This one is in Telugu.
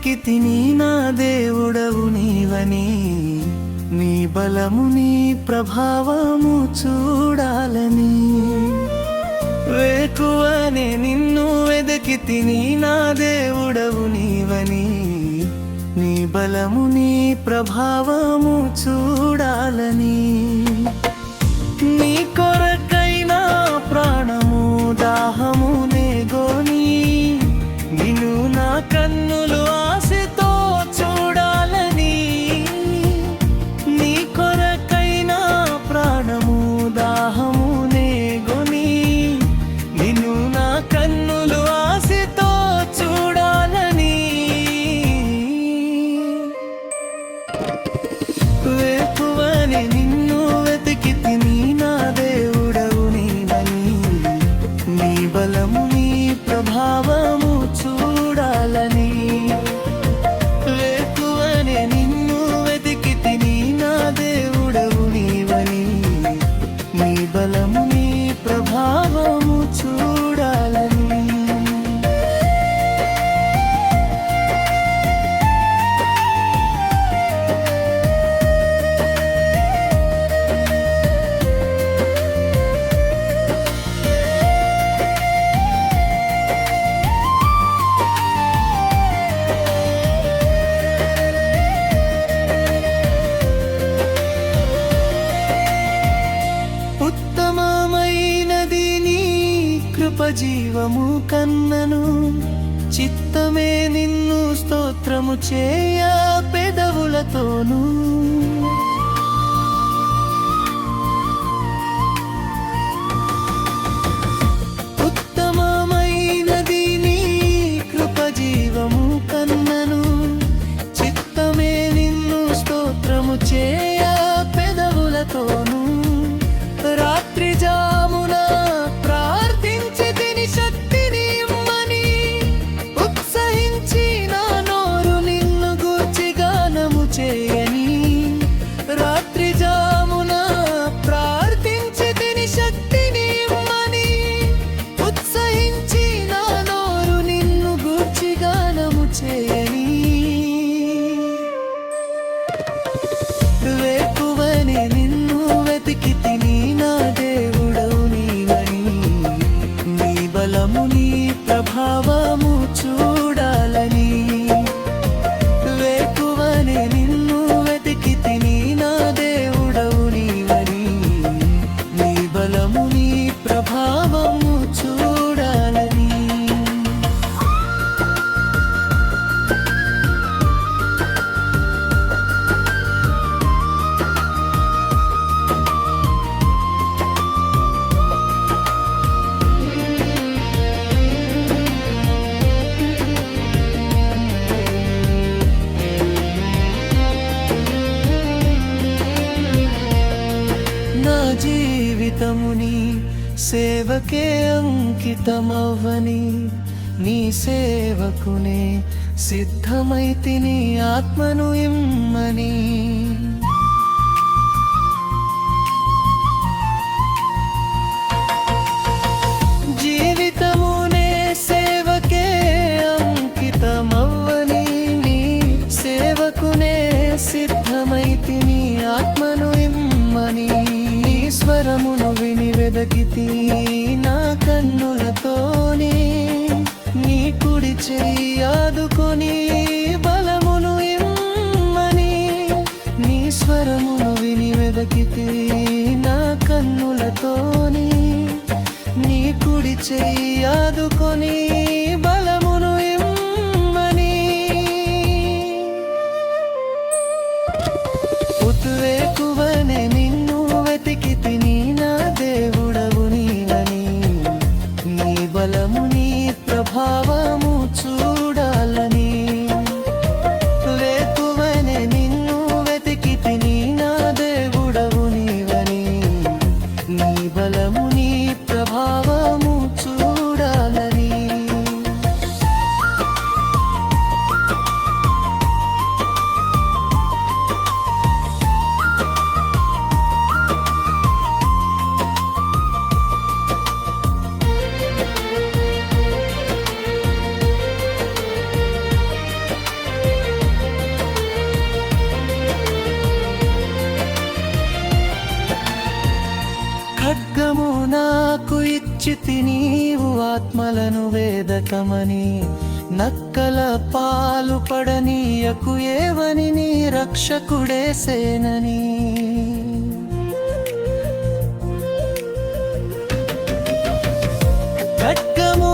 వెతికితిని నా దేవుడవు నీవని, నీ బలము నీ ప్రభావము చూడాలని. వేకువనే నిన్ను వెతికితిని నా దేవుడవు నీవని, నీ బలము నీ ప్రభావము చూడాలని. నీ కొరకైనా ప్రాణము దాహము నేగోని, నిన్ను నా కన్నులు ఆశతో చూడాలని. నీ కొరకైనా ప్రాణము దాహము నేగోని, నిన్ను నా కన్నులు ఆశతో చూడాలని. వేకువనే నిన్ను వెతికితిని నా దేవుడవు నీవని, నీ బలము నీ ప్రభావము చూడాలని. వేకువనే నిన్ను వెతికితిని నా దేవుడవు నీవని, నీ బలము నీ ప్రభావము చూడాలని. ఉత్తమమైనది నీ కృప జీవము కన్నను, చిత్తమే నిన్ను స్తోత్రము చేయ పెదవులతోను. ఉత్తమమైనది నీ కృప జీవము కన్నను, చిత్తమే నిన్ను స్తోత్రము చేయ పెదవులతోను. రాత్రి జామున ప్రార్థించి తిని శక్తిని ఇమ్మని, ఉత్సహించి నా నోరు నిన్ను గూర్చి గానము చేయని. రాత్రి జామున ప్రార్థించి తిని శక్తిని ఇమ్మని, ఉత్సహించి నా నోరు నిన్ను గూర్చి గానము చేయని. వేకువనే నిన్ను వెతికితిని నా దేవుడవు నీవని, నీ బలము నీ ప్రభావము చూడాలని. వేకువనే నిన్ను వెతికితిని నా దేవుడవు నీవని, నీ బలము నీ ప్రభావము చూడాలని. నా జీవితముని సేవకే అంకితమవ్వని, నీ సేవకునే సిద్ధమైతిని ఆత్మను ఇమ్మని. జీవితమునే సేవకే అంకితమవ్వని, నీ సేవకునే సిద్ధమైతిని ఆత్మను ఇమ్మని. నీ స్వరమును విని వెదకితి నా కన్నులతోనే, నీ కుడి చెయ్యి ఆదుకొని బలమును ఇమ్మని. నీ స్వరమును విని వెదకితి నా కన్నులతోనే, నీ కుడి చెయ్యి ఆదుకొని బలమును ఇమ్మని. ఉద్వేకువనే నిన్ను వెతికితిని నా దేవుడవు నీవని, నీ బలము నీ ప్రభావము చూ ఆత్మలను వేదకమని నక్కల పాలు పడనీయకు ఏవని నీ రక్షకుడేసేనని ఖడ్గము